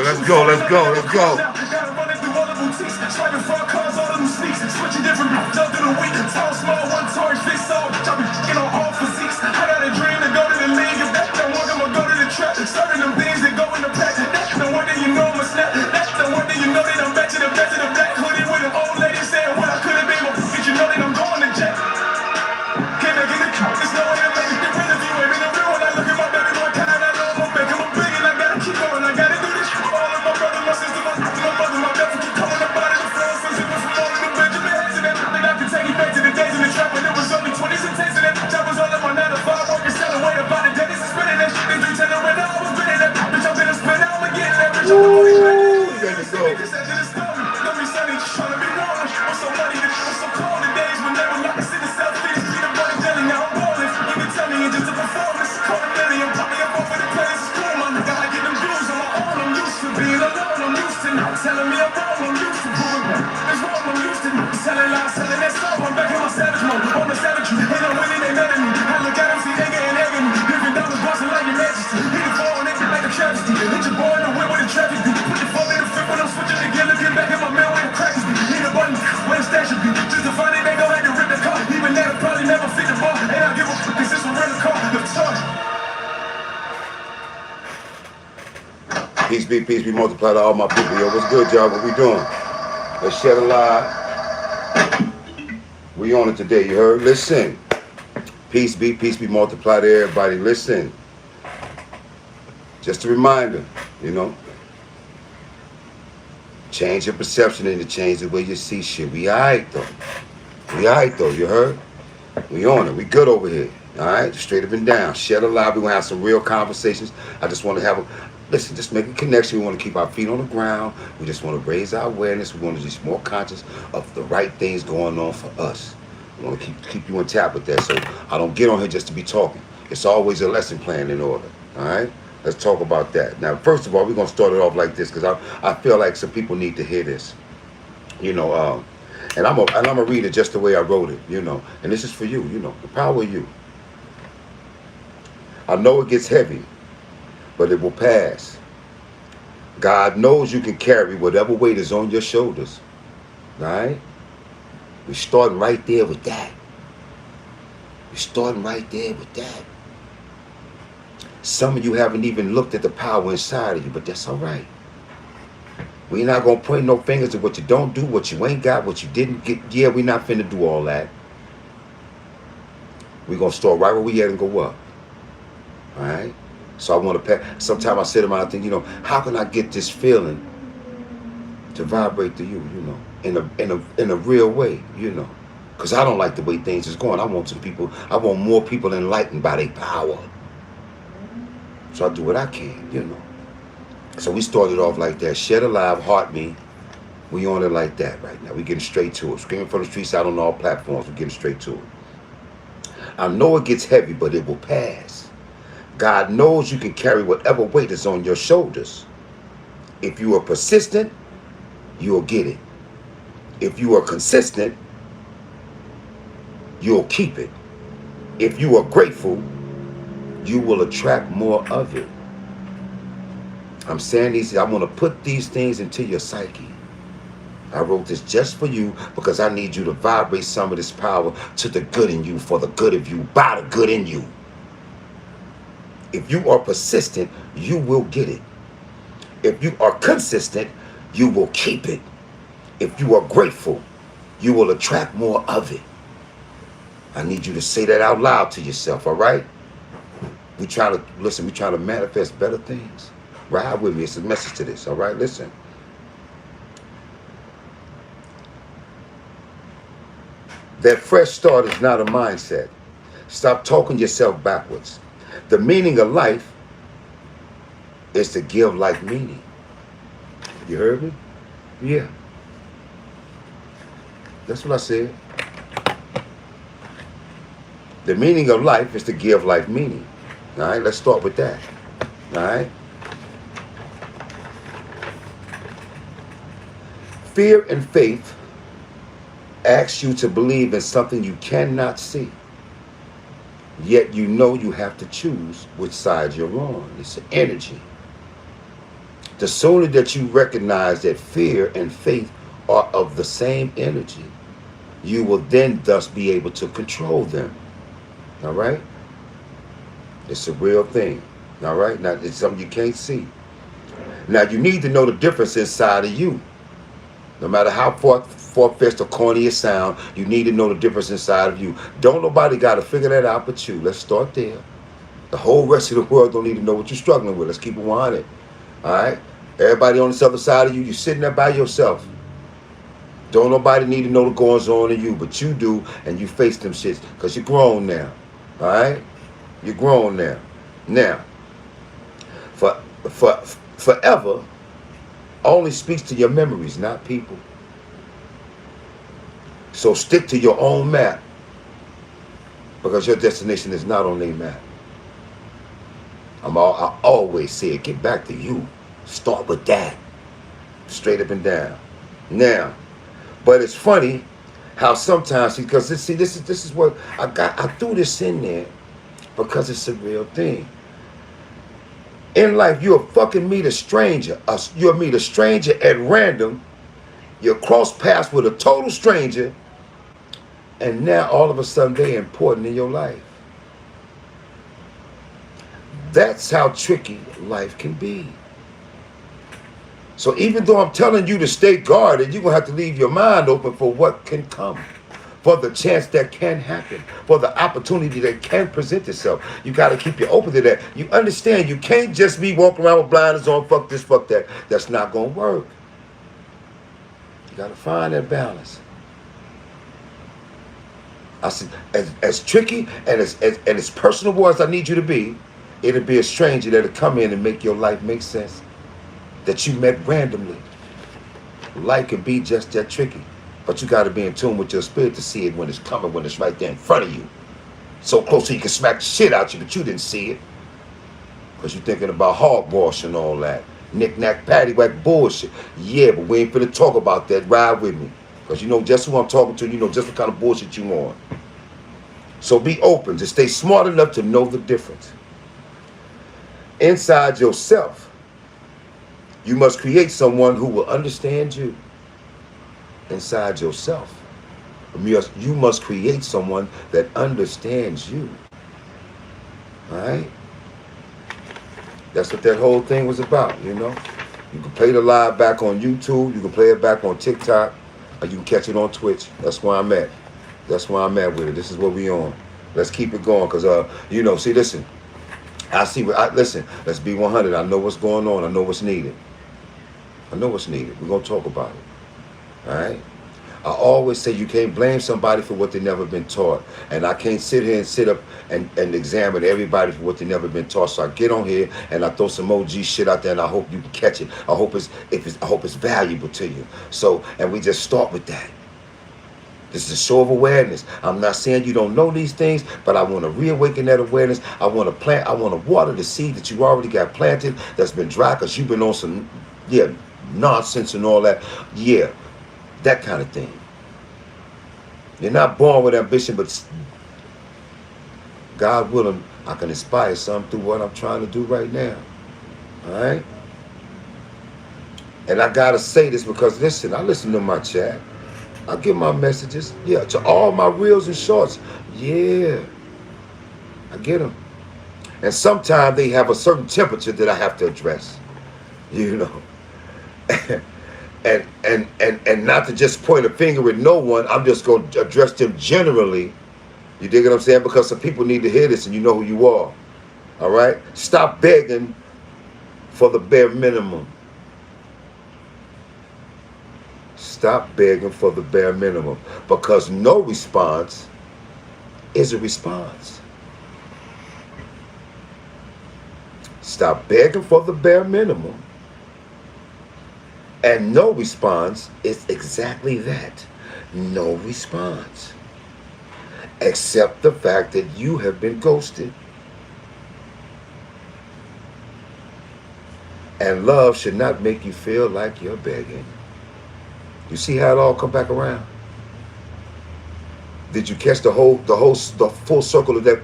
let's go, let's go, let's go. Swiping front cars, all of them sneaks, switching different jump through the week. Tall, small, one torch, fix all, jumping, all physiques. I got a dream to go to the league. If that don't work, I'ma go to the trap. Serving them things that go in the pack. That's no wonder you know I'm a snap. That's no wonder you know that I'm back to the black hoodie with them old ladies saying what I could have been. But you know that I'm going to jack. Can I get a cut? There's no way to make it real if you ain't in the real. When I look at my baby boy, kind I know I'm gonna make him a big and I gotta keep going. I gotta do this for all of my brothers, my sisters, my mother, my nephew keep coming up out of the floor. So people from all of the Benjamin heads and everything I can take you back to the days in the trap when it was only 20s and 10s and that job was all in my 9 to 5 working, selling weight about the Dennis and spinning that shit. They 310 right now, I was spinning that bitch. I'm gonna spin out, I'ma get that bitch. I'm always ready. Niggas after the story, don't be sunny, just trying to be warm. I'm so money, I'm so cold. The days when they were locked in the South Beach, peanut butter jelly, now I'm balling. You can tell me it's just a performance. Call a million, pop me up over the place. It's cool, my nigga. I get them views on my own. I'm used to being alone. I'm used to not telling me I'm wrong. I'm used to proving it's wrong. I'm used to selling lies, selling that stuff. I'm back in my savage mode. On the savage, ain't no winning, they mad at me. I look at them, see they getting egging me. Different dollars, busting like your majesty. Hit the phone, they can make a travesty. Hit your boy in the whip with the traffic. Put your phone in the flip when I'm switching again. Looking back at my mail where the crackers be. Hit a button, where the stash should be. Just to find it, they gon' have to rip the car. Even that'll probably never fit the bar. And I give a fuck, cause it's a rental car. The charge. Peace be multiplied to all my people. Yo, what's good, y'all? What we doing? Let's shed a light. We on it today, you heard? Listen. Peace be multiplied to everybody. Listen. Just a reminder, you know. Change your perception and to change the way you see shit. We alright though. You heard? We on it. We good over here. Alright? Straight up and down. Shed a light. We gonna have some real conversations. I just want to have a listen, just make a connection. We want to keep our feet on the ground. We just want to raise our awareness. We want to just be more conscious of the right things going on for us. We want to keep you on tap with that. So I don't get on here just to be talking. It's always a lesson plan in order. Alright? Let's talk about that. Now, first of all, we're going to start it off like this because I feel like some people need to hear this. You know, and I'm gonna read it just the way I wrote it, you know. And this is for you, you know, the power of you. I know it gets heavy, but it will pass. God knows you can carry whatever weight is on your shoulders. All right? We're starting right there with that. Some of you haven't even looked at the power inside of you, but that's all right. We're not going to point no fingers at what you don't do, what you ain't got, what you didn't get. Yeah, we're not finna do all that. We're going to start right where we at and go up. All right? So I want to pass. Sometimes I sit around and think, you know, how can I get this feeling to vibrate to you, you know, in a real way, you know? Because I don't like the way things is going. I want more people enlightened by their power. So I do what I can, you know. So we started off like that. Shed Alive, Heart Me. We on it like that right now. We getting straight to it. Screaming from the streets out on all platforms. We're getting straight to it. I know it gets heavy, but it will pass. God knows you can carry whatever weight is on your shoulders. If you are persistent, you'll get it. If you are consistent, you'll keep it. If you are grateful, you will attract more of it. I'm saying these, I want to put these things into your psyche. I wrote this just for you because I need you to vibrate some of this power to the good in you, for the good of you, by the good in you. If you are persistent, you will get it. If you are consistent, you will keep it. If you are grateful, you will attract more of it. I need you to say that out loud to yourself, all right? We try to manifest better things. Ride with me. It's a message to this, all right? Listen. That fresh start is not a mindset. Stop talking yourself backwards. The meaning of life is to give life meaning. You heard me? Yeah. That's what I said. The meaning of life is to give life meaning. All right, let's start with that. All right. Fear and faith asks you to believe in something you cannot see. Yet you know you have to choose which side you're on. It's an energy. The sooner that you recognize that fear and faith are of the same energy, you will then thus be able to control them. All right? It's a real thing. All right? Now, it's something you can't see. Now, you need to know the difference inside of you. No matter how far-fetched or corny it sounds, you need to know the difference inside of you. Don't nobody got to figure that out but you. Let's start there. The whole rest of the world don't need to know what you're struggling with. Let's keep it 100. All right? Everybody on this other side of you, you're sitting there by yourself. Don't nobody need to know the goings on in you, but you do, and you face them shits because you're grown now. All right? You're grown now. Now, forever only speaks to your memories, not people. So stick to your own map, because your destination is not on their map. I always say it, get back to you. Start with that. Straight up and down. Now, but it's funny how sometimes, because this is what I threw this in there because it's a real thing. In life, you'll fucking meet a stranger. You'll meet a stranger at random. You'll cross paths with a total stranger, and now all of a sudden they're important in your life. That's how tricky life can be. So even though I'm telling you to stay guarded, you're going to have to leave your mind open for what can come, for the chance that can happen, for the opportunity that can present itself. You got to keep you open to that. You understand, you can't just be walking around with blinders on, fuck this, fuck that. That's not going to work. You got to find that balance. I said, as tricky and as personable as I need you to be, it'll be a stranger that'll come in and make your life make sense, that you met randomly. Life can be just that tricky, but you got to be in tune with your spirit to see it when it's coming, when it's right there in front of you. So close so you can smack the shit out you, but you didn't see it. Because you're thinking about hogwash and all that. Knick-knack, paddywhack bullshit. Yeah, but we ain't finna talk about that. Ride with me. Because you know just who I'm talking to, you know just what kind of bullshit you on. So be open, to stay smart enough to know the difference. Inside yourself, you must create someone who will understand you. Inside yourself, you must create someone that understands you. All right? That's what that whole thing was about, you know? You can play the live back on YouTube, you can play it back on TikTok, or you can catch it on Twitch. That's where I'm at. That's where I'm at with it. This is what we on. Let's keep it going, because, you know, see, listen. Listen, let's be 100. I know what's going on. I know what's needed. I know what's needed. We're going to talk about it. All right? I always say you can't blame somebody for what they've never been taught. And I can't sit here and sit up and examine everybody for what they've never been taught. So I get on here and I throw some OG shit out there, and I hope you can catch it. I hope it's valuable to you. So, and we just start with that. This is a show of awareness. I'm not saying you don't know these things, but I want to reawaken that awareness. I want to water the seed that you already got planted that's been dry because you've been on some, nonsense and all that. Yeah, that kind of thing. You're not born with ambition, but God willing, I can inspire some through what I'm trying to do right now. All right? And I got to say this because, listen, I listen to my chat. I give my messages, to all my reels and shorts. Yeah, I get them. And sometimes they have a certain temperature that I have to address, you know. and not to just point a finger at no one, I'm just going to address them generally. You dig what I'm saying? Because some people need to hear this, and you know who you are. All right? Stop begging for the bare minimum. Stop begging for the bare minimum, because no response is a response. Stop begging for the bare minimum, and no response is exactly that. No response. Accept the fact that you have been ghosted. And love should not make you feel like you're begging. You see how it all come back around? Did you catch the full circle of that?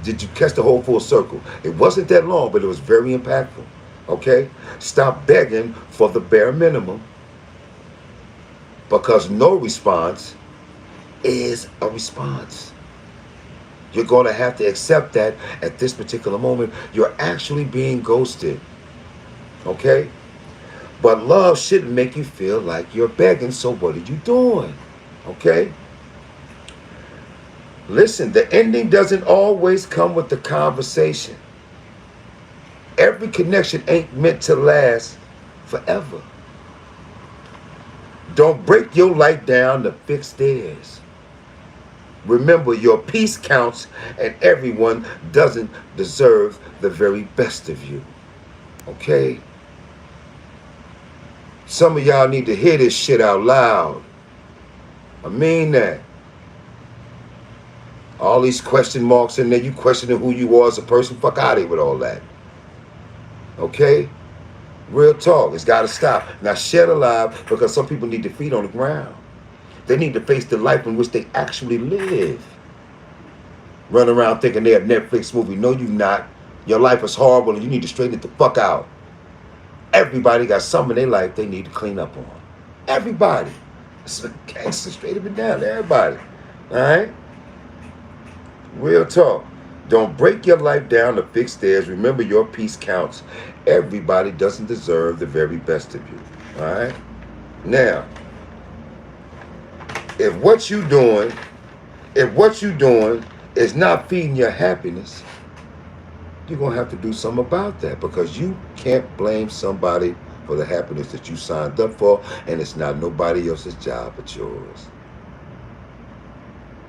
Did you catch the whole full circle? It wasn't that long, but it was very impactful. Okay? Stop begging for the bare minimum, because no response is a response. You're going to have to accept that at this particular moment, you're actually being ghosted. Okay? But love shouldn't make you feel like you're begging, so what are you doing? Okay? Listen, the ending doesn't always come with the conversation. Every connection ain't meant to last forever. Don't break your life down to fix theirs. Remember, your peace counts, and everyone doesn't deserve the very best of you. Okay? Some of y'all need to hear this shit out loud. I mean that. All these question marks in there, you questioning who you are as a person, fuck out of here with all that. Okay? Real talk. It's got to stop. Now, shed alive, because some people need their feet on the ground. They need to face the life in which they actually live. Run around thinking they're a Netflix movie. No, you're not. Your life is horrible and you need to straighten it the fuck out. Everybody got something in their life they need to clean up on. Everybody. It's a gangster, straight up and down. Everybody. All right? Real talk. Don't break your life down to fix theirs. Remember, your peace counts. Everybody doesn't deserve the very best of you. All right? Now, if what you doing is not feeding your happiness, you're going to have to do something about that, because you can't blame somebody for the happiness that you signed up for, and it's not nobody else's job but yours.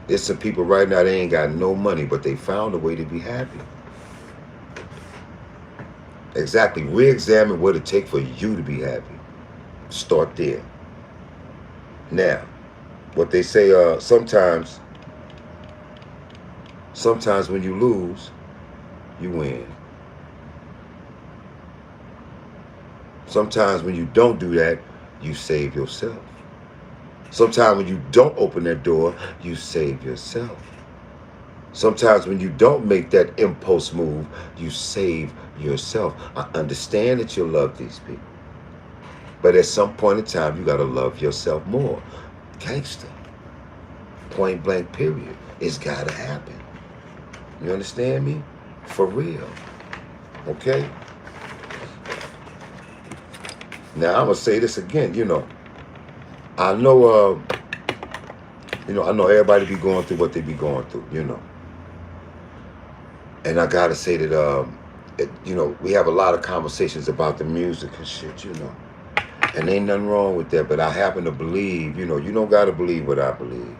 There's some people right now, they ain't got no money, but they found a way to be happy. Exactly. Re-examine what it takes for you to be happy. Start there. Now, what they say, sometimes when you lose, you win. Sometimes when you don't do that, you save yourself. Sometimes when you don't open that door, you save yourself. Sometimes when you don't make that impulse move, you save yourself. I understand that you love these people, but at some point in time, you got to love yourself more. Gangster. Point blank, period. It's got to happen. You understand me? For real. Okay? Now, I'm going to say this again, I know, I know everybody be going through what they be going through, And I got to say that, we have a lot of conversations about the music and shit, And ain't nothing wrong with that, but I happen to believe, you don't got to believe what I believe.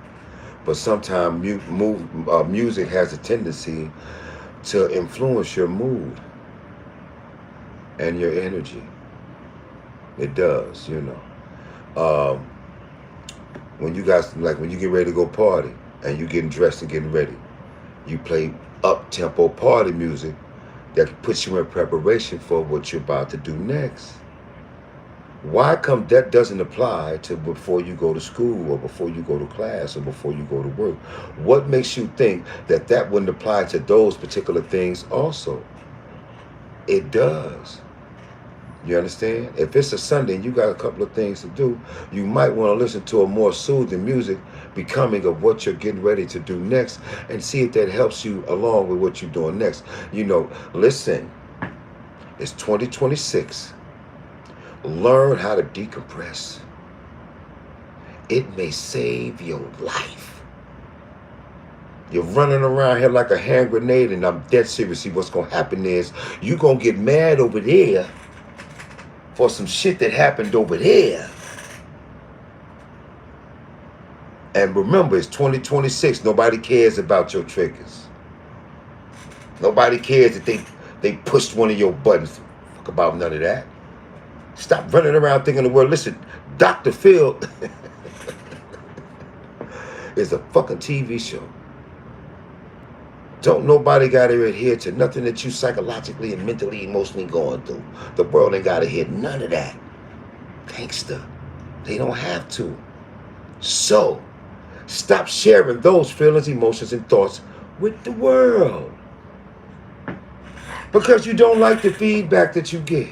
But sometimes music has a tendency to influence your mood and your energy. It does, When you guys, like when you get ready to go party and you getting dressed and getting ready, you play up-tempo party music that puts you in preparation for what you're about to do next. Why come that doesn't apply to before you go to school or before you go to class or before you go to work? What makes you think that that wouldn't apply to those particular things also? It does. You understand? If it's a Sunday and you got a couple of things to do, you might want to listen to a more soothing music becoming of what you're getting ready to do next, and see if that helps you along with what you're doing next. Listen, it's 2026. Learn how to decompress. It may save your life. You're running around here like a hand grenade, and I'm dead serious. What's going to happen is you're going to get mad over there for some shit that happened over there. And remember, it's 2026. Nobody cares about your triggers. Nobody cares that they pushed one of your buttons. Fuck about none of that. Stop running around thinking the world. Listen, Dr. Phil is a fucking TV show. Don't nobody got to adhere to nothing that you psychologically and mentally, emotionally going through. The world ain't got to hear none of that. Gangster. They don't have to. So, stop sharing those feelings, emotions, and thoughts with the world. Because you don't like the feedback that you get.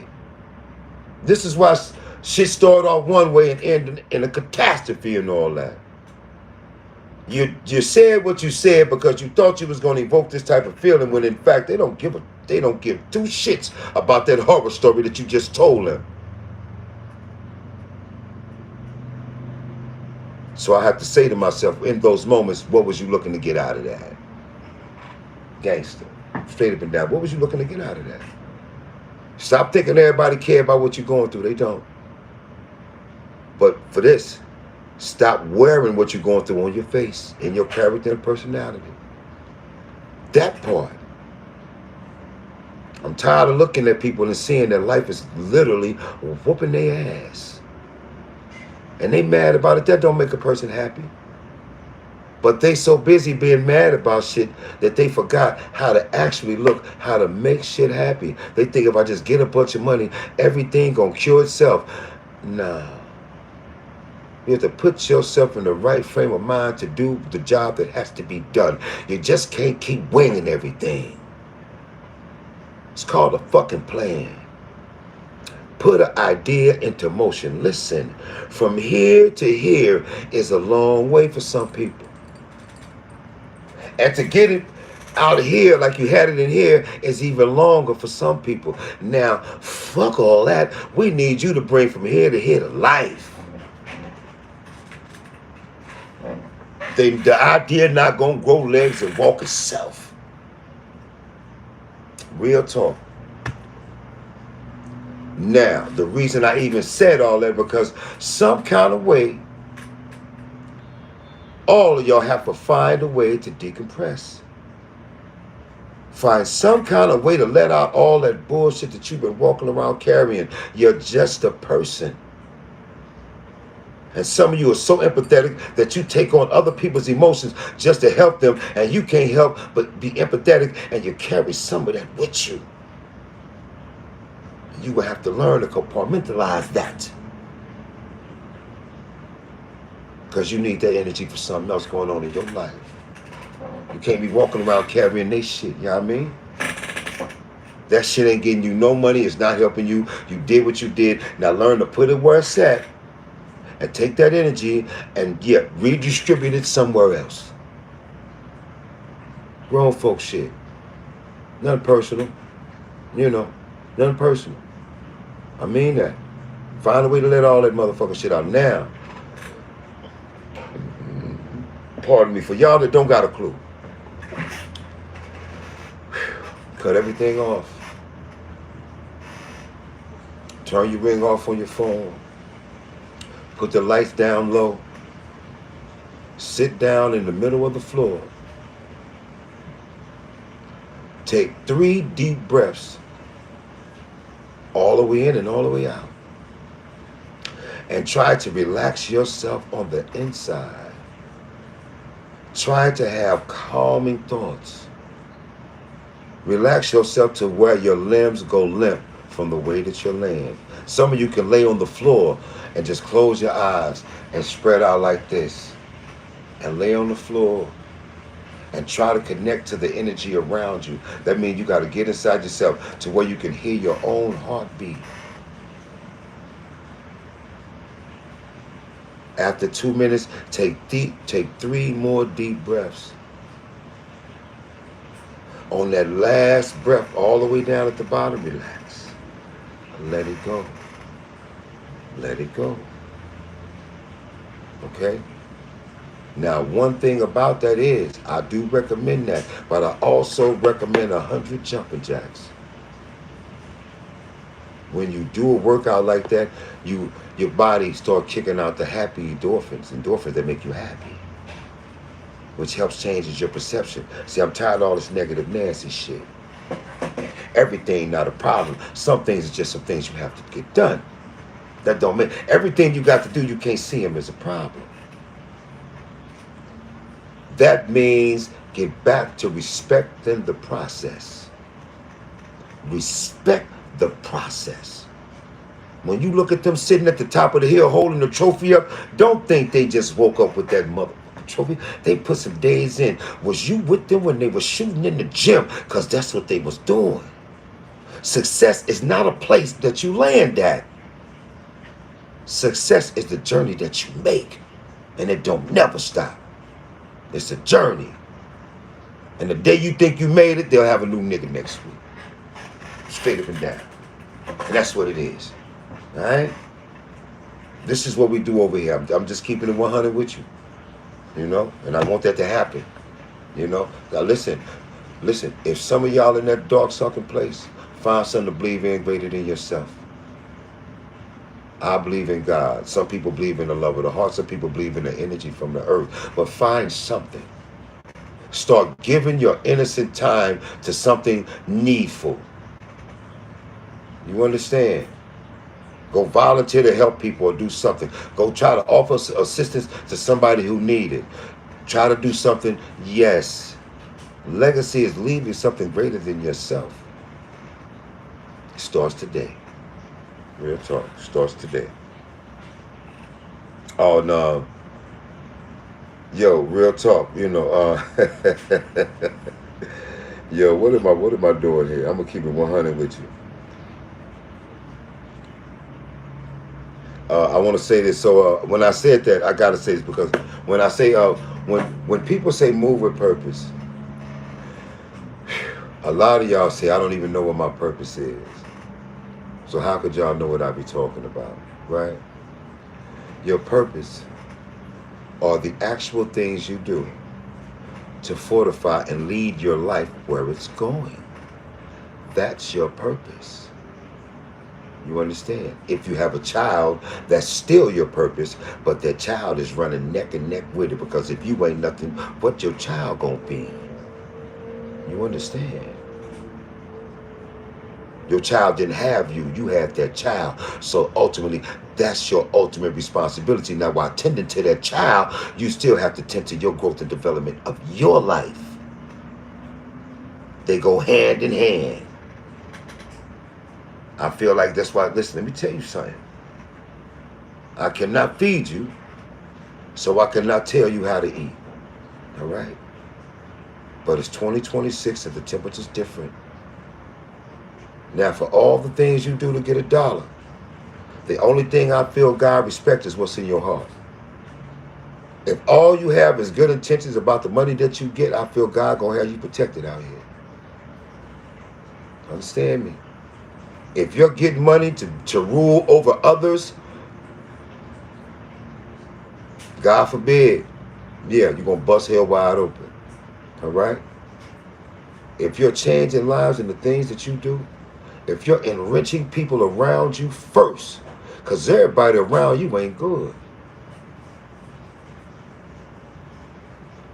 This is why shit started off one way and ended in a catastrophe and all that. You said what you said because you thought you was going to evoke this type of feeling, when in fact they don't give two shits about that horror story that you just told them. So I have to say to myself in those moments, what was you looking to get out of that? Gangster. Straight up and down. What was you looking to get out of that? Stop thinking everybody care about what you're going through. They don't. But for this, stop wearing what you're going through on your face, in your character and personality. That part. I'm tired of looking at people and seeing that life is literally whooping their ass. And they mad about it. That don't make a person happy. But they so busy being mad about shit that they forgot how to actually look, how to make shit happy. They think if I just get a bunch of money, everything gonna cure itself. Nah. You have to put yourself in the right frame of mind to do the job that has to be done. You just can't keep winging everything. It's called a fucking plan. Put an idea into motion. Listen, from here to here is a long way for some people. And to get it out of here like you had it in here is even longer for some people. Now, fuck all that. We need you to bring from here to life. The idea not gonna grow legs and walk itself. Real talk. Now, the reason I even said all that, because some kind of way, all of y'all have to find a way to decompress. Find some kind of way to let out all that bullshit that you've been walking around carrying. You're just a person. And some of you are so empathetic that you take on other people's emotions just to help them, and you can't help but be empathetic, and you carry some of that with you. You will have to learn to compartmentalize that. Because you need that energy for something else going on in your life. You can't be walking around carrying this shit, you know what I mean? That shit ain't getting you no money, it's not helping you. You did what you did. Now learn to put it where it's at and take that energy and redistribute it somewhere else. Grown folk shit. Nothing personal. Nothing personal. I mean that. Find a way to let all that motherfucking shit out. Now, pardon me, for y'all that don't got a clue, cut everything off. Turn your ring off on your phone. Put the lights down low. Sit down in the middle of the floor. Take 3 deep breaths. All the way in and all the way out. And try to relax yourself on the inside. Try to have calming thoughts. Relax yourself to where your limbs go limp from the way that you're laying. Some of you can lay on the floor and just close your eyes and spread out like this. And lay on the floor and try to connect to the energy around you. That means you got to get inside yourself to where you can hear your own heartbeat. After 2 minutes, take 3 more deep breaths. On that last breath, all the way down at the bottom, relax. Let it go. Let it go. Okay? Now, one thing about that is, I do recommend that, but I also recommend 100 jumping jacks. When you do a workout like that, your body start kicking out the happy endorphins that make you happy, which helps changes your perception. See, I'm tired of all this negative, nasty shit. Everything not a problem. Some things are just some things you have to get done. That don't mean everything you got to do, you can't see them as a problem. That means get back to respecting the process. Respect the process. When you look at them sitting at the top of the hill holding the trophy up, don't think they just woke up with that motherfucking trophy. They put some days in. Was you with them when they were shooting in the gym? Because that's what they was doing. Success is not a place that you land at. Success is the journey that you make, and it don't never stop. It's a journey. And the day you think you made it, they'll have a new nigga next week. Straight up and down. And that's what it is. All right? This is what we do over here. I'm just keeping it 100 with you. You know? And I want that to happen. You know? Now listen. If some of y'all in that dark, sunken place, find something to believe in greater than yourself. I believe in God. Some people believe in the love of the heart. Some people believe in the energy from the earth. But find something. Start giving your innocent time to something needful. You understand? Go volunteer to help people or do something. Go try to offer assistance to somebody who needs it. Try to do something. Yes. Legacy is leaving something greater than yourself. It starts today. Real talk. Starts today. Oh, no. Yo, real talk. You know, yo, what am I doing here? I'm going to keep it 100 with you. I want to say this. So when I said that, I got to say this because when I say, when people say move with purpose, a lot of y'all say, I don't even know what my purpose is. So how could y'all know what I be talking about, right? Your purpose are the actual things you do to fortify and lead your life where it's going. That's your purpose. You understand? If you have a child, that's still your purpose, but that child is running neck and neck with it, because if you ain't nothing, what your child gonna be? You understand? Your child didn't have you, you had that child. So ultimately, that's your ultimate responsibility. Now, while tending to that child, you still have to tend to your growth and development of your life. They go hand in hand. I feel like that's why, listen, let me tell you something. I cannot feed you, so I cannot tell you how to eat. All right? But it's 2026 and the temperature's different. Now, for all the things you do to get $1, the only thing I feel God respects is what's in your heart. If all you have is good intentions about the money that you get, I feel God gonna have you protected out here. Understand me? If you're getting money to rule over others, God forbid, yeah, you're going to bust hell wide open. All right? If you're changing lives in the things that you do, if you're enriching people around you first, because everybody around you ain't good.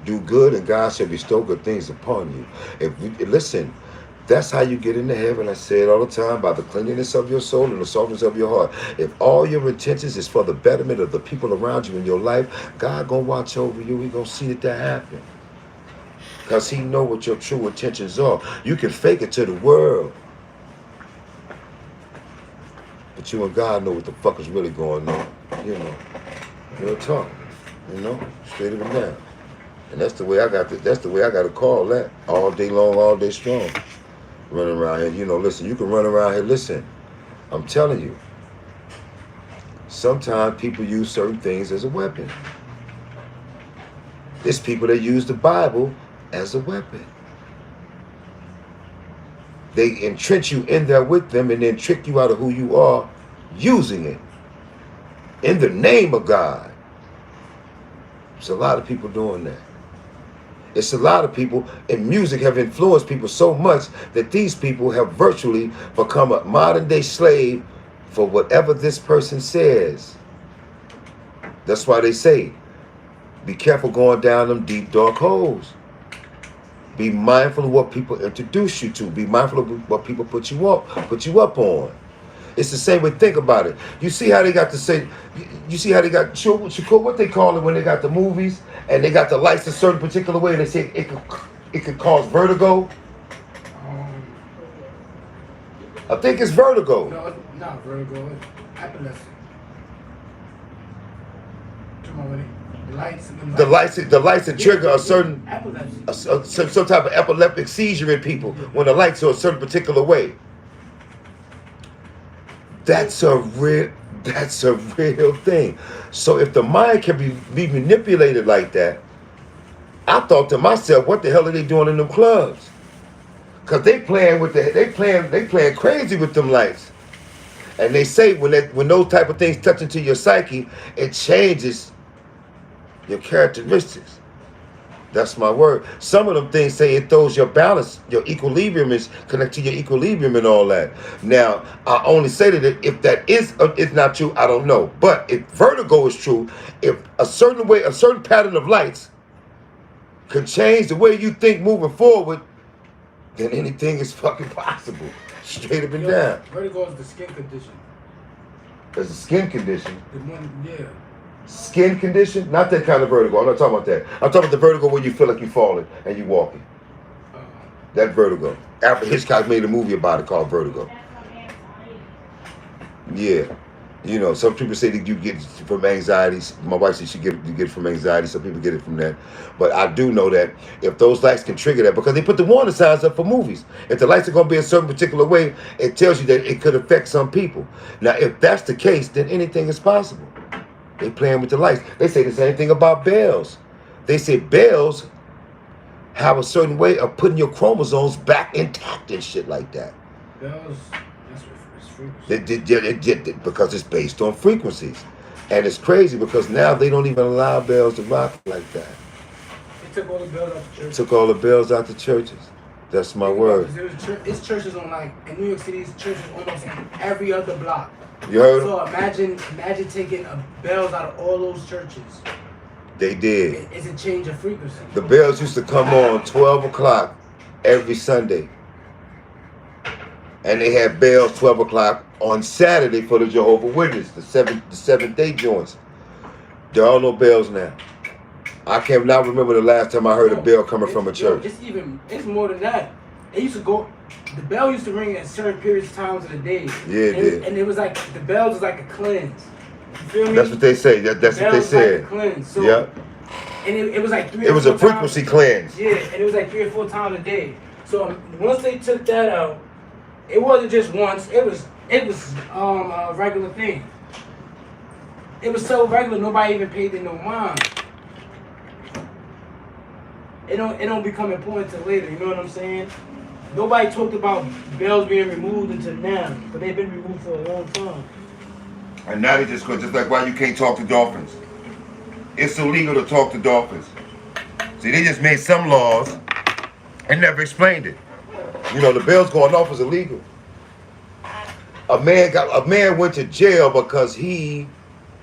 Do good and God shall bestow good things upon you. Listen, that's how you get into heaven. I say it all the time, by the cleanliness of your soul and the softness of your heart. If all your intentions is for the betterment of the people around you in your life, God gonna watch over you. He gonna see that happen. Because he know what your true intentions are. You can fake it to the world, but you and God know what the fuck is really going on. You know, real talk. You know, straight up and down. And that's the way I got to call that all day long, all day strong. Running around here, you know, listen, you can run around here, listen, I'm telling you, sometimes people use certain things as a weapon. There's people that use the Bible as a weapon. They entrench you in there with them and then trick you out of who you are using it in the name of God. There's a lot of people doing that. It's a lot of people, and music have influenced people so much that these people have virtually become a modern day slave for whatever this person says. That's why they say, be careful going down them deep, dark holes. Be mindful of what people introduce you to. Be mindful of what people put you up on. It's the same way. Think about it. You see how they got to say, you see how they got, what they call it when they got the movies and they got the lights a certain particular way and they say it could cause vertigo. I think it's vertigo. No, it's not vertigo. It's epilepsy. Come on with it. The lights that trigger a certain some type of epileptic seizure in people when the lights are a certain particular way. That's a real. That's a real thing. So if the mind can be manipulated like that, I thought to myself, what the hell are they doing in them clubs? Cause they playing crazy with them lights. And they say when those type of things touch into your psyche, it changes your characteristics. That's my word. Some of them things say it throws your balance, your equilibrium is connect to your equilibrium and all that. Now, I only say that if that is not true, I don't know. But if vertigo is true, if a certain pattern of lights could change the way you think moving forward, then anything is fucking possible. Straight up and down. Vertigo is the skin condition. There's a skin condition. The one, yeah. Skin condition? Not that kind of vertigo. I'm not talking about that. I'm talking about the vertigo where you feel like you're falling and you're walking. That vertigo. Alfred Hitchcock made a movie about it called Vertigo. Yeah. You know, some people say that you get it from anxiety. My wife said you get it from anxiety. Some people get it from that. But I do know that if those lights can trigger that, because they put the warning signs up for movies. If the lights are going to be a certain particular way, it tells you that it could affect some people. Now, if that's the case, then anything is possible. They playing with the lights. They say the same thing about bells. They say bells have a certain way of putting your chromosomes back intact and shit like that. Bells, that's what it's frequency. Because it's based on frequencies. And it's crazy because now they don't even allow bells to rock like that. They took all the bells out the churches. Took all the bells out the churches. That's my word. It's churches on, like, in New York City, it's churches almost in every other block. You heard So imagine taking bells out of all those churches. They did. It's a change of frequency. The bells used to come on 12 o'clock every Sunday. And they had bells 12 o'clock on Saturday for the Jehovah's Witness, the seventh day joints. There are no bells now. I cannot remember the last time I heard a bell coming from a church. It's more than that. It used to go. The bell used to ring at certain periods of times of the day. Yeah, it did. And it was like the bells was like a cleanse. You feel me? That's what they say. That's what they said. Like a cleanse. So, yeah. And it was like 3 or 4 times. It was a frequency cleanse. Yeah, and it was like 3 or 4 times a day. So once they took that out, it wasn't just once. It was a regular thing. It was so regular, nobody even paid it no mind. It don't become important till later. You know what I'm saying? Nobody talked about bells being removed until now, but they've been removed for a long time. And now they just like why you can't talk to dolphins. It's illegal to talk to dolphins. See, they just made some laws and never explained it. You know, the bells going off is illegal. A man went to jail because he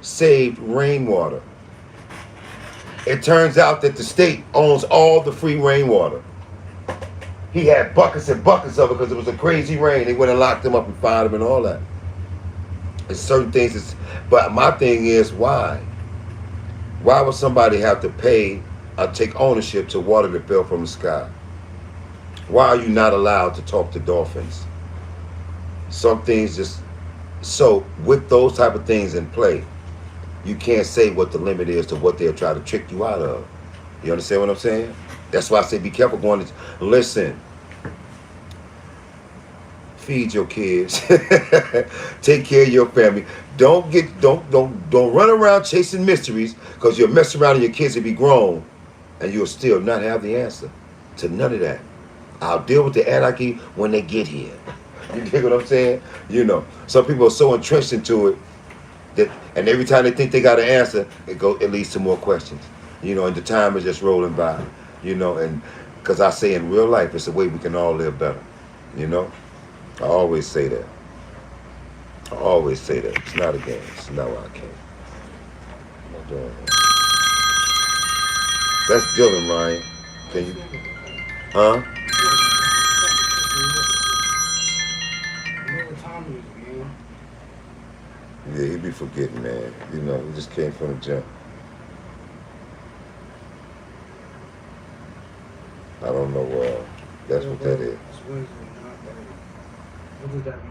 saved rainwater. It turns out that the state owns all the free rainwater. He had buckets and buckets of it because it was a crazy rain. They went and locked him up and fined him and all that. It's certain things. But my thing is, why? Why would somebody have to pay or take ownership to water that fell from the sky? Why are you not allowed to talk to dolphins? Some things just... So, with those type of things in play, you can't say what the limit is to what they'll try to trick you out of. You understand what I'm saying? That's why I say be careful going to... Listen. Feed your kids. Take care of your family. Don't run around chasing mysteries, because you'll mess around and your kids will be grown and you'll still not have the answer to none of that. I'll deal with the anarchy when they get here. You get what I'm saying? You know, some people are so entrenched into it that, and every time they think they got an answer, it leads to more questions. You know, and the time is just rolling by. You know, and because I say in real life, it's a way we can all live better. You know, I always say that. I always say that. It's not a game. It's not why I came. I'm not doing that. That's Dylan, Ryan. Can you? Huh? Yeah, he be forgetting, man. You know, he just came from the gym. I don't know. That's what that is. What does that mean?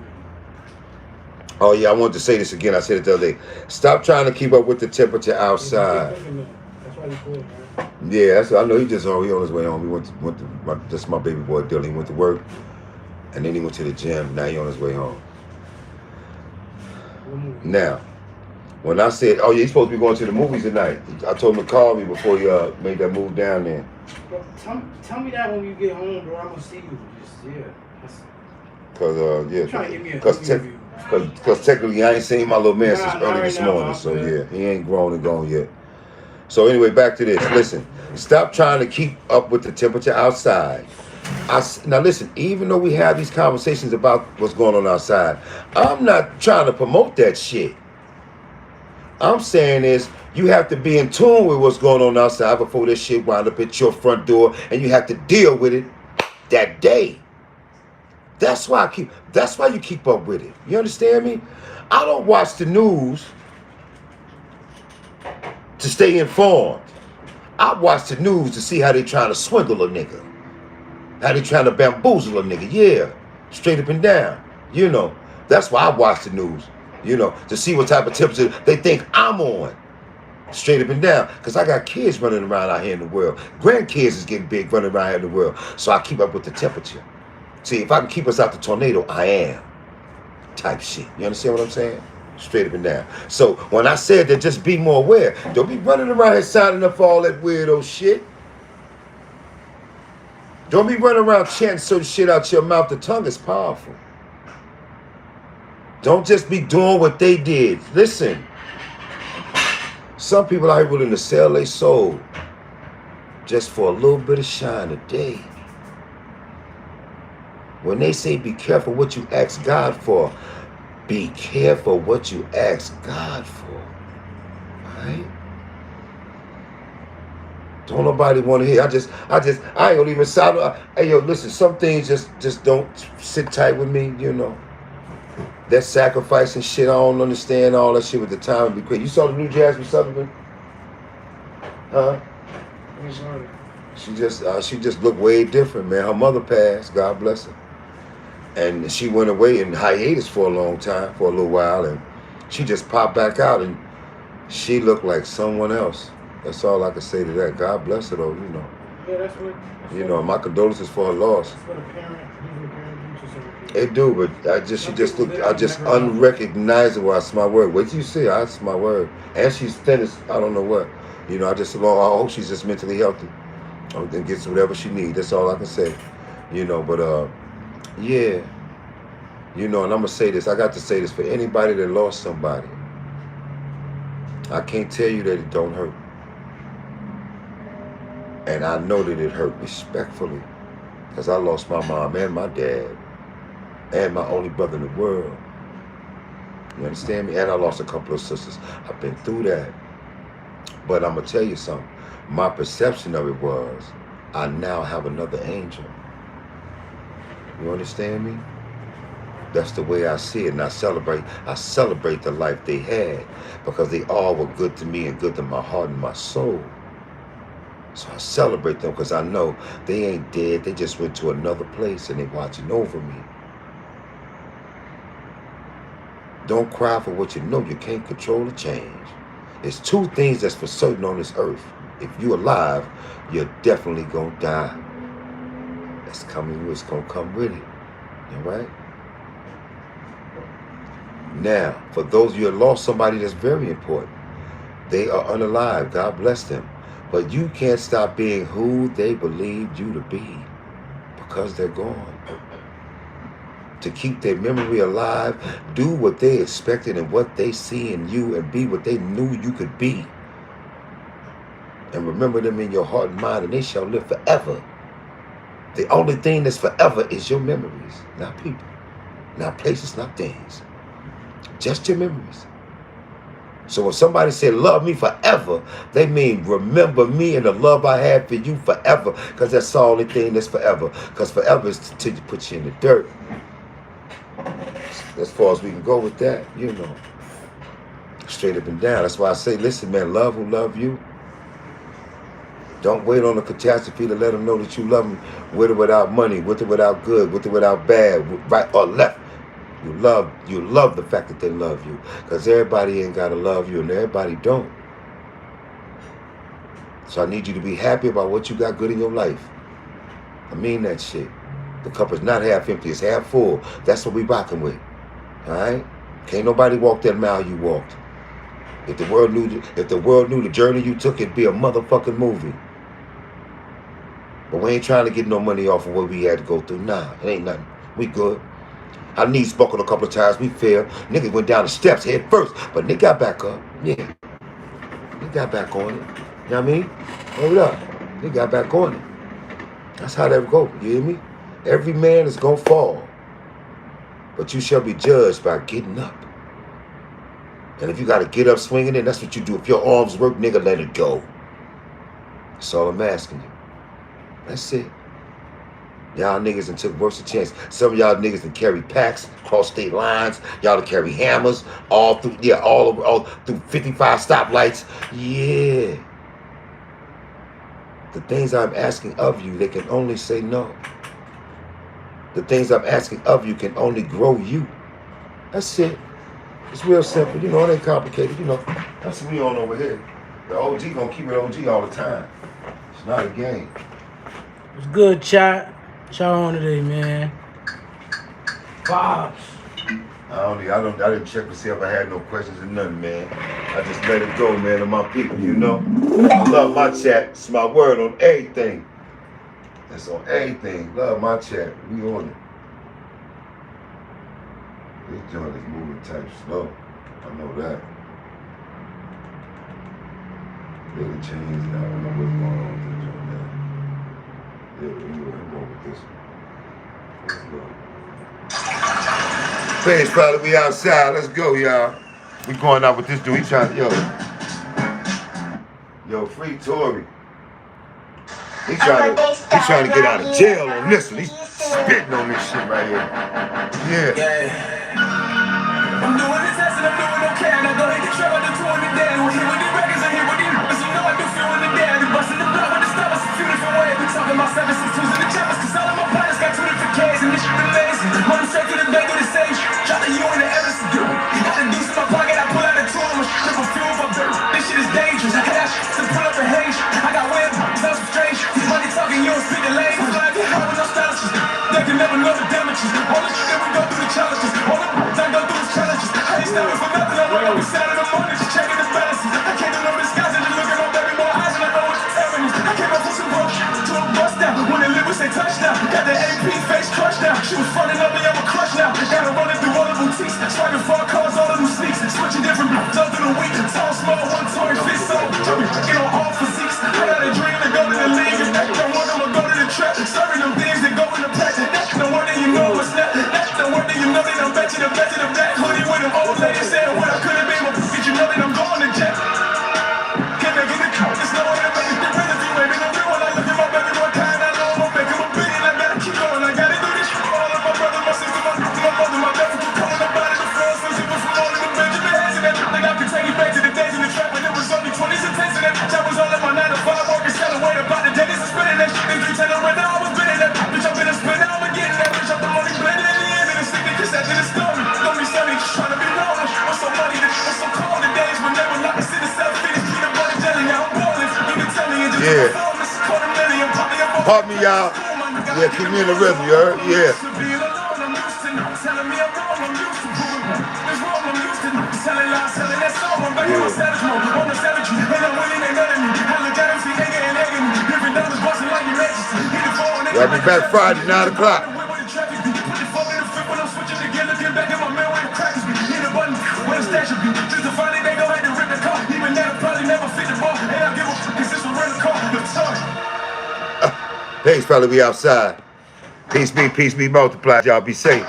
Oh yeah, I wanted to say this again. I said it the other day. Stop trying to keep up with the temperature outside. That's why you call it, man. Yeah, I know he on his way home. He went to that's my baby boy Dylan. He went to work, and then he went to the gym. Now he on his way home. Now, When I said, oh yeah, he's supposed to be going to the movies tonight, I told him to call me before he made that move down there. Well, tell me that when you get home, bro. I'm gonna see you. Just trying to give me a Cause technically I ain't seen my little man since early right this now, morning, so yeah, he ain't grown and gone yet. So anyway, back to this. Listen, stop trying to keep up with the temperature outside. Now listen, even though we have these conversations about what's going on outside, I'm not trying to promote that shit. I'm saying is you have to be in tune with what's going on outside before this shit wind up at your front door, and you have to deal with it that day. That's why you keep up with it. You understand me? I don't watch the news to stay informed. I watch the news to see how they trying to swindle a nigga. How they trying to bamboozle a nigga. Yeah. Straight up and down. You know. That's why I watch the news. You know, to see what type of temperature they think I'm on. Straight up and down. Because I got kids running around out here in the world. Grandkids is getting big running around here in the world. So I keep up with the temperature. See, if I can keep us out the tornado, I am. Type shit. You understand what I'm saying? Straight up and down. So when I said that, just be more aware. Don't be running around here signing up for all that weirdo shit. Don't be running around chanting certain shit out your mouth. The tongue is powerful. Don't just be doing what they did. Listen. Some people out here willing to sell their soul just for a little bit of shine a day. When they say be careful what you ask God for, be careful what you ask God for. Right? Don't nobody want to hear. I ain't gonna even sound. Hey yo, listen, some things just don't sit tight with me, you know. That sacrifice and shit, I don't understand all that shit with the time to be quick. You saw the new Jasmine Sullivan? Huh? She just looked way different, man. Her mother passed, God bless her. And she went away in hiatus for a long time, for a little while, and she just popped back out, and she looked like someone else. That's all I can say to that. God bless her, though, you know. Yeah, that's what. You know, my condolences for her loss. For the parent, It do, but she just looked, unrecognizable. That's my word. What you say? That's my word. And she's finished. I don't know what. You know, I hope she's just mentally healthy. And gets whatever she needs. That's all I can say. You know, but yeah. You know, and I'm gonna say this. I got to say this for anybody that lost somebody. I can't tell you that it don't hurt. And I know that it hurt respectfully. Because I lost my mom and my dad. And my only brother in the world. You understand me? And I lost a couple of sisters. I've been through that. But I'm going to tell you something. My perception of it was, I now have another angel. You understand me? That's the way I see it. And I celebrate the life they had. Because they all were good to me and good to my heart and my soul. So I celebrate them because I know they ain't dead. They just went to another place and they watching over me. Don't cry for what you know you can't control or change. There's two things that's for certain on this earth. If you're alive, you're definitely gonna die. That's coming, it's gonna come with it. All right? Now, for those of you that lost somebody that's very important, they are unalive. God bless them. But you can't stop being who they believed you to be because they're gone. To keep their memory alive, do what they expected and what they see in you and be what they knew you could be. And remember them in your heart and mind, and they shall live forever. The only thing that's forever is your memories, not people, not places, not things. Just your memories. So when somebody said, love me forever, they mean remember me and the love I had for you forever, because that's the only thing that's forever. Because forever is until you put you in the dirt. As far as we can go with that, you know. Straight up and down. That's why I say, listen, man, love will love you. Don't wait on a catastrophe to let them know that you love them, with or without money, with or without good, with or without bad, right or left. You love the fact that they love you. Because everybody ain't got to love you and everybody don't. So I need you to be happy about what you got good in your life. I mean that shit. The cup is not half empty, it's half full. That's what we rocking with. Alright? Can't nobody walk that mile you walked. If the world knew the journey you took, it'd be a motherfucking movie. But we ain't trying to get no money off of what we had to go through. Nah, it ain't nothing. We good. Our knees buckled a couple of times. We fell. Nigga went down the steps head first, but nigga got back up. Yeah, he got back on it. You know what I mean? Hold up. He got back on it. That's how that go. You hear me? Every man is gonna fall, but you shall be judged by getting up. And if you gotta get up swinging it, that's what you do. If your arms work, nigga, let it go. That's all I'm asking you. That's it. Y'all niggas done took worse a chance. Some of y'all niggas done carry packs, cross state lines. Y'all done carry hammers all through, all through 55 stoplights. Yeah. The things I'm asking of you, they can only say no. The things I'm asking of you can only grow you. That's it. It's real simple. You know, it ain't complicated. You know, that's what we on over here. The OG gonna keep it OG all the time. It's not a game. It's good, chat. Y'all on today, man. Vibes. I didn't check to see if I had no questions or nothing, man. I just let it go, man, to my people, you know. I love my chat. It's my word on everything. It's on everything. Love my chat. We on it. This joint is moving type slow. I know that. Really changed. I don't know what's going on with this joint, man. Yeah, we're going with this one. Let's go. Page-5-Lit, we outside. Let's go, y'all. We going out with this dude. He trying to, yo, free Tory. He trying to get out of jail on this one. He's spitting on this shit right here. Yeah. I'm doing this and I'm doing okay. And I go ahead and try to do it today. We're here with the records and here with the numbers. You know I do feel in the day. They busting the block with the stars. A few different ways. We talking about 762s in the choppers. Cause all of my partners got 2 different Ks. And this shit been lazy. Running straight to the bank with the same shit. Dropping you in the evidence to do. Got the deuce in my pocket. I pull out the tool. I'm a triple fuel for dirt. This shit is dangerous. I had to pull up the haze. I got web. Sounds some strange. Money talking, you don't speak the language. Like it hard with no stylists. They can never know the damages. All the shit that we go through the challenges. All the time go through the challenges. I ain't stopping for nothing. I'm right every side of the morning. Just checking the balances. I can't do no disguising. Just looking on baby more eyes and I know what you're telling me. I came up with some bullshit to a bust down. When the lyrics say touchdown. Got the AP face crushed down. She was fronting up me, I'm a crush now. Gotta run it through all the boutiques. Swiping for cars, all of them sneaks. Switching different all through the week. Tall, small, one toy, fit so. Get on all physiques. I got a dream to go to the league. If that don't work, I'ma go to the trap. Serving them things that go in the pack. That's the one that you know it's not. That's the one that you know that I'm betting the black hoodie with them old ladies saying what I could have been. But bitch, you know that I'm going to jet. Can't make it the count. There's no way to make it the real if you ain't been no real one. I look at my baby one time. I know I'm gonna make him a billion. I gotta keep going. I gotta do this shit for all of my brothers, my sisters, my mother, my nephew. Calling up out of the floors. Some people from all of the Benjamin hands and that. Like I can take it back to the days in the trap when it was only 20s and 10s and that. That was all in my 9 to 5 working. Selling weight about the days and spinning that shit. And 310 right now I was bidding that. Bitch, I'm finna spin. Now I'm getting that. Bitch, I'm the money blending in the end. And it's sticking just after the story. Don't be selling, just trying to be known. What's so money, what's so cold the days when they were like a city self finish. Peanut butter jelly, now I'm balling. You can tell me and just Pardon me, y'all. Yeah, keep me in the rhythm, you heard? Yeah. We'll be back Friday, 9 o'clock. Page-5-Lit, we outside. Peace be multiplied. Y'all be safe.